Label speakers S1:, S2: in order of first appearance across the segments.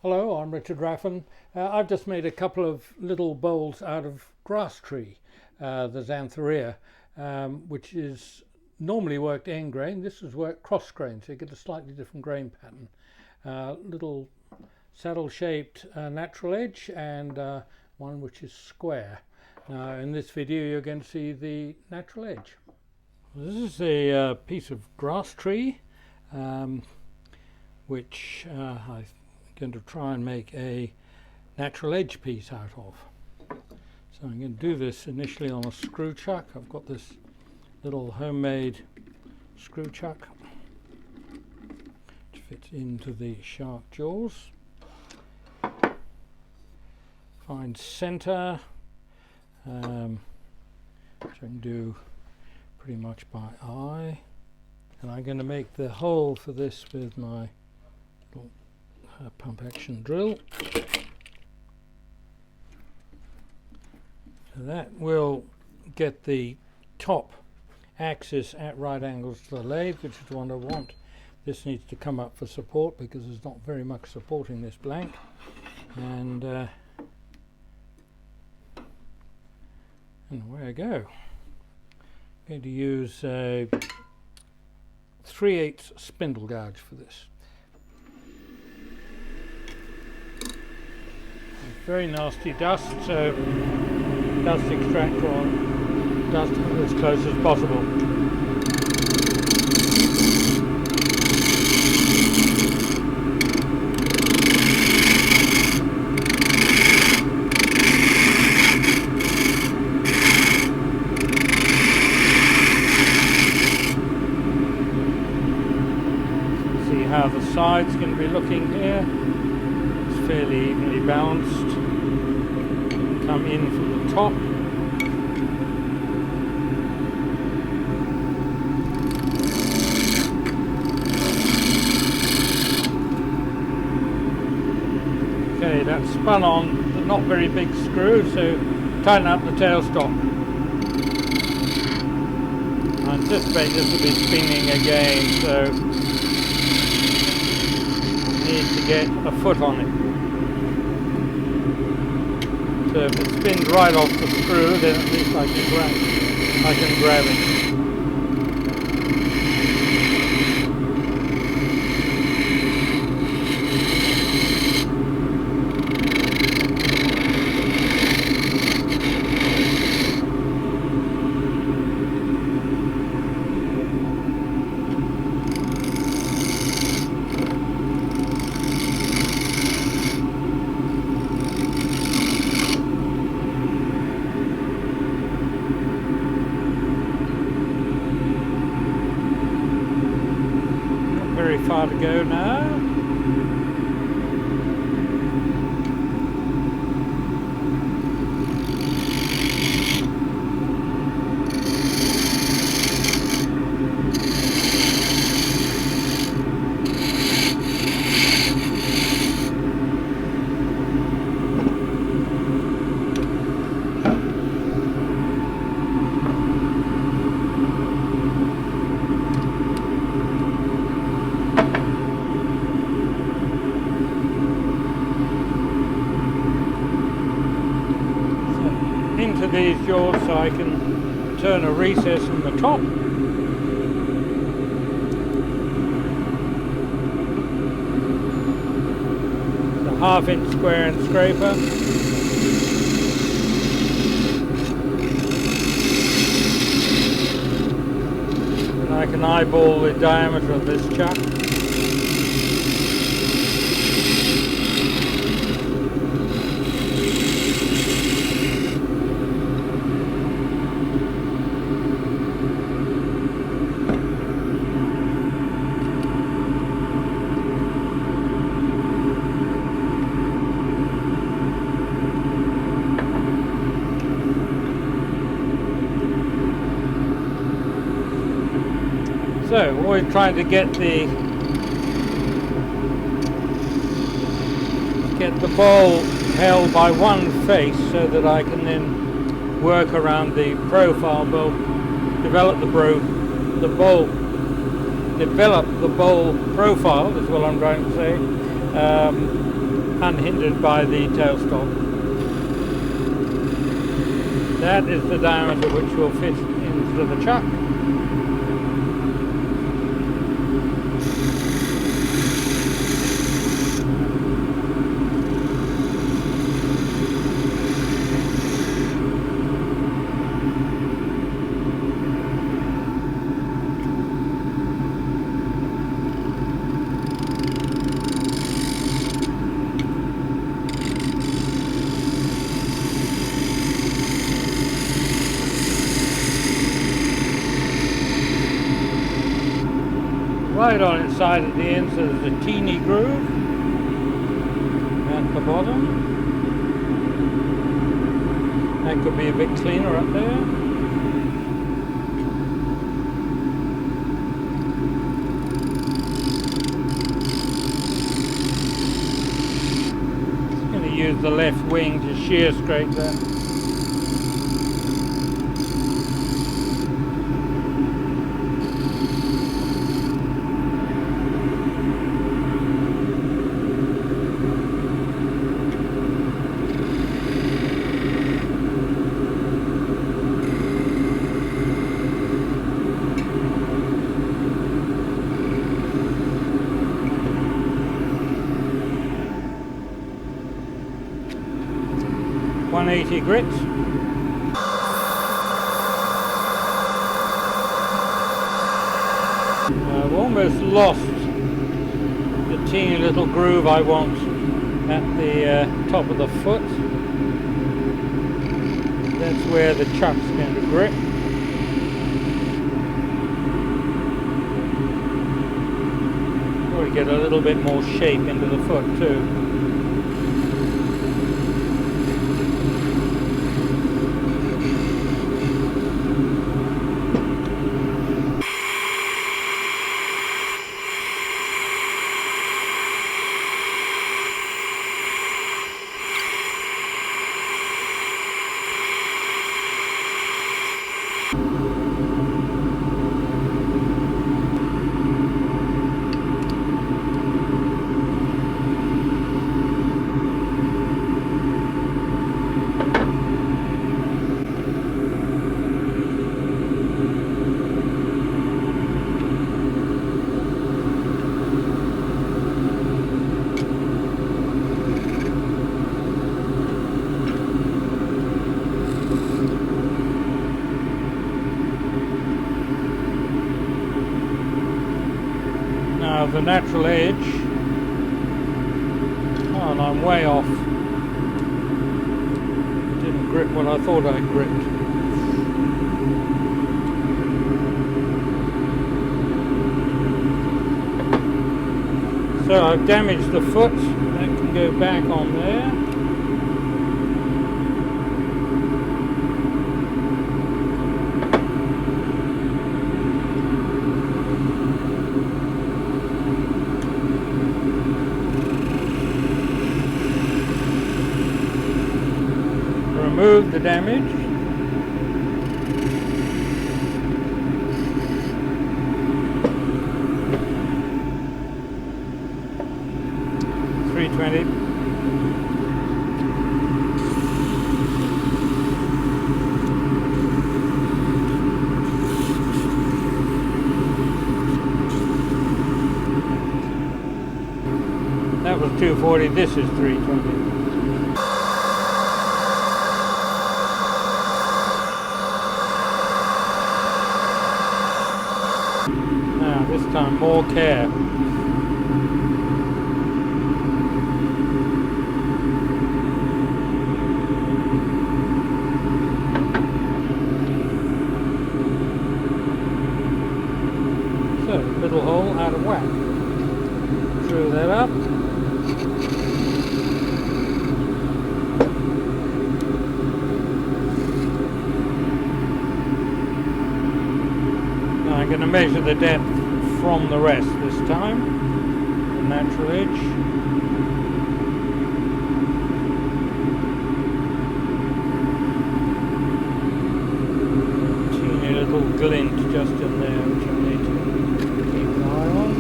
S1: Hello, I'm Richard Raffan. I've just made a couple of little bowls out of grasstree, the Xanthorrhea, which is normally worked end grain. This is worked cross grain, so you get a slightly different grain pattern. Little saddle shaped natural edge and one which is square. Now in this video you're going to see the natural edge. This is a piece of grasstree which I'm going to try and make a natural edge piece out of. So I'm going to do this initially on a screw chuck. I've got this little homemade screw chuck which fits into the shark jaws. Find center, which I can do pretty much by eye, and I'm going to make the hole for this with my little pump action drill. So that will get the top axis at right angles to the lathe, which is what I want. This needs to come up for support because there's not very much supporting this blank, and away I go. I'm going to use a 3/8 spindle gouge for this. Very nasty dust, so dust extractor on, dust as close as possible. See how the side's going to be looking here. It's fairly evenly balanced. Come in from the top. Okay, that's spun on the not very big screw, so tighten up the tailstock. I anticipate this will be spinning again, so need to get a foot on it. So if it spins right off the screw, then at least I can grab it. Very far to go now. Into these jaws so I can turn a recess in the top. The 1/2 inch square and scraper. And I can eyeball the diameter of this chuck. So always trying to get the bowl held by one face so that I can then work around the profile bowl, develop the bowl profile is what I'm trying to say, unhindered by the tailstock. That is the diameter which will fit into the chuck. Right on its side at the end, so there's a teeny groove at the bottom. That could be a bit cleaner up there. Just going to use the left wing to shear scrape that. .180 grit. I've almost lost the teeny little groove I want at the top of the foot. That's where the chuck's going to grip. Or get a little bit more shape into the foot too. Now the natural edge, oh, and I'm way off. Didn't grip what I thought I gripped. So I've damaged the foot, that can go back on there. Remove the damage. .320. That was 240, this is 320. This time more care. So, middle hole out of whack. Screw that up. Now I'm going to measure the depth from the rest this time, the natural edge. Teeny little glint just in there which I need to keep an eye on.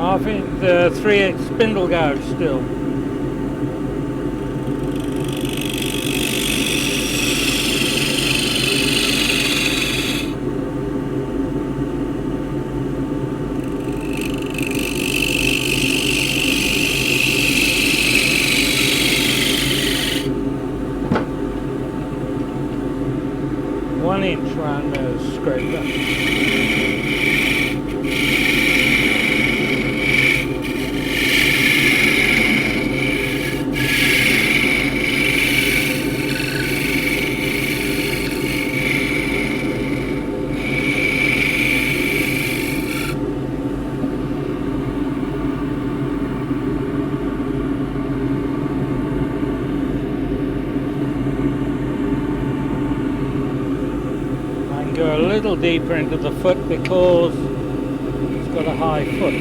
S1: I think the 3/8 spindle gouge still. Inch round the scraper. Go a little deeper into the foot because it's got a high foot.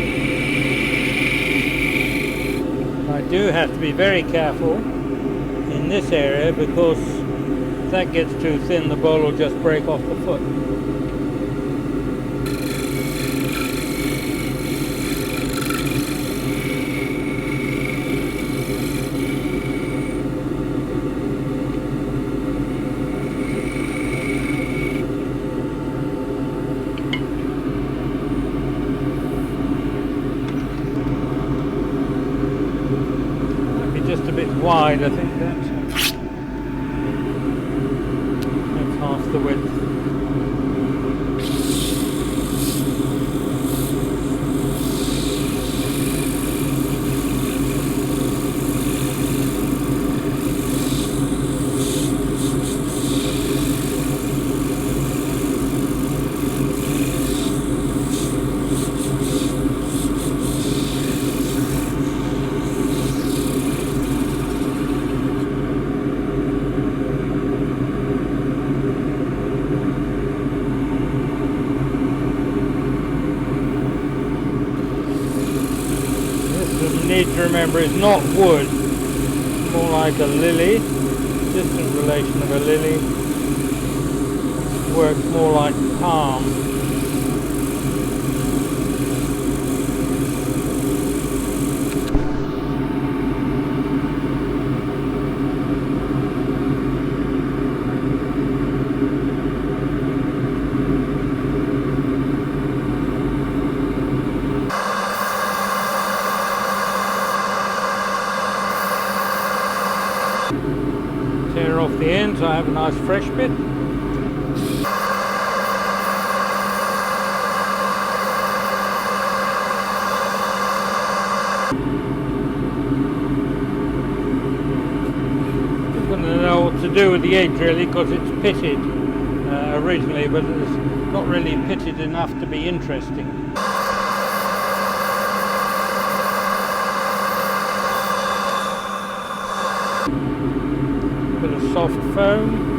S1: I do have to be very careful in this area because if that gets too thin, the bowl will just break off the foot. Just a bit wide, I think that's half the width. Need to remember it's not wood, more like a lily, distant relation of a lily, works more like palm. Tear off the ends, I have a nice fresh bit. I'm going to know what to do with the edge really because it's pitted originally, but it's not really pitted enough to be interesting. Bit of soft foam.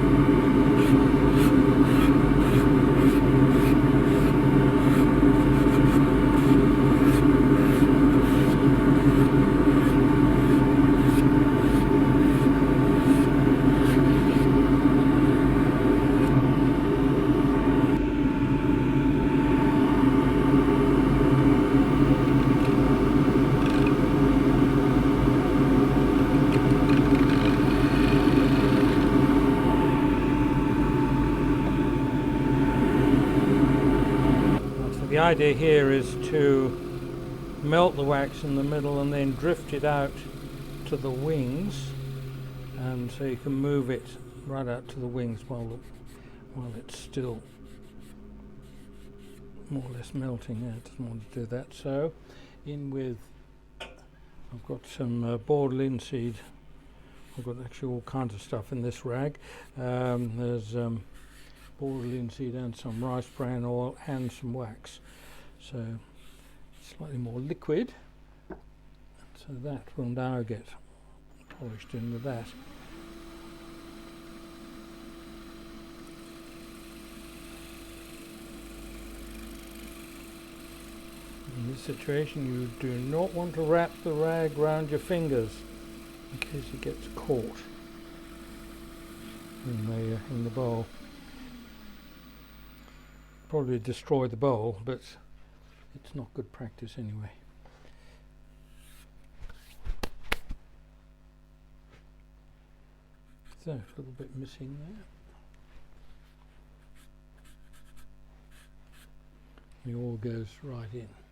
S1: The idea here is to melt the wax in the middle and then drift it out to the wings, and so you can move it right out to the wings while it's still more or less melting. It doesn't want to do that. So in with, I've got some boiled linseed. I've got actually all kinds of stuff in this rag. There's boiled linseed and some rice bran oil and some wax. So slightly more liquid. So that will now get polished in with that. In this situation you do not want to wrap the rag round your fingers in case it gets caught in the bowl. Probably destroy the bowl, but it's not good practice anyway. So a little bit missing there. It all goes right in.